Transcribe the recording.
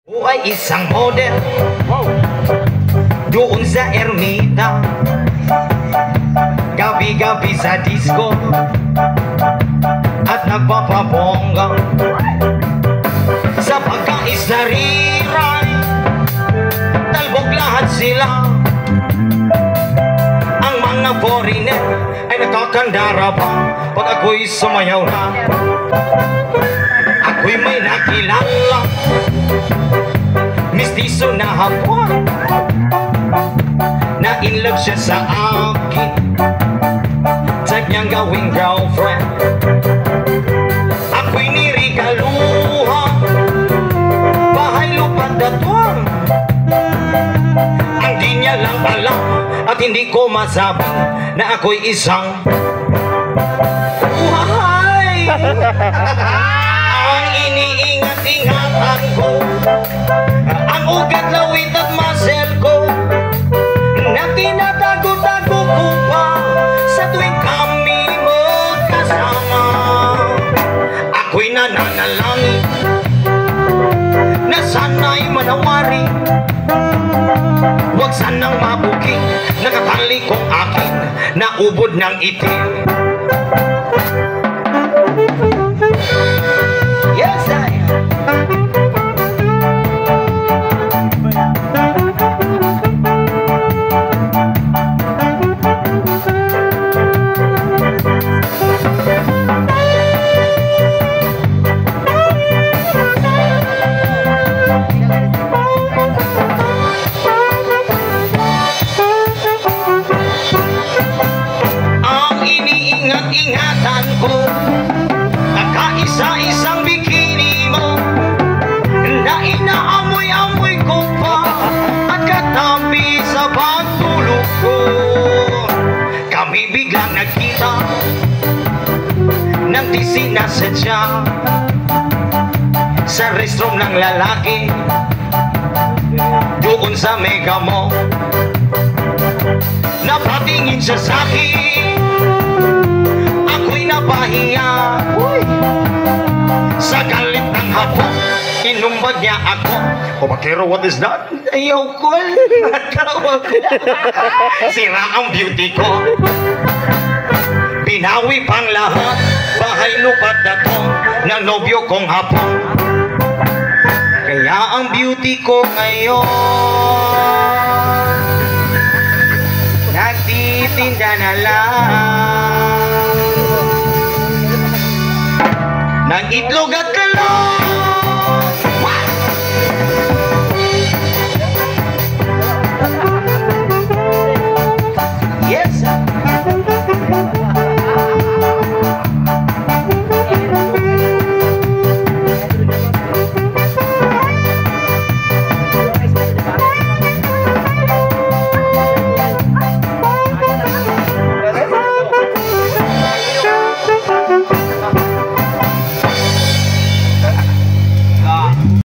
Ay isang model doon sa ermita, gabi-gabi sa disco at nagpapabongga sa pagkaisariran. Talbog lahat sila, ang mga foreigner ay nakakandara pa pag ako'y sumayaw na. Ako'y may nakilala, mistiso na hapon, na in love siya sa akin, tag niyang gawing girlfriend. Ako'y nirigaluha, bahay lupa datwang, ang di niya lang alam at hindi ko masabi na ako'y isang buhay. Ang iniingat-ingatan ko, ang ugat, lawit at muscle ko, na tinatago-tago ko pa sa tuwing kami magkasama. Ako'y nananalangin na sana'y manawari, huwag sanang mabuking nakatali kong akin na ubod ng itim. Yes, I am. Ingatan ko, kakaisa-isang bikini mo, na inaamoy-amoy ko pa at katabi sa pagtulog ko. Kami biglang nagkita ng di sinasadya sa restroom ng lalaki doon sa Mega Mall. Napatingin siya sa'kin, ako'y napahiya. Sa galit ng hapon, inumbag niya ako. Oh, Bakero, what is that? Ayaw ko. Natawa ko. Sira ang beauty ko. Binawi pang lahat, bahay lupat na to ng nobyo kong hapon. Kaya ang beauty ko ngayon nagtitinda na lang ng itlog at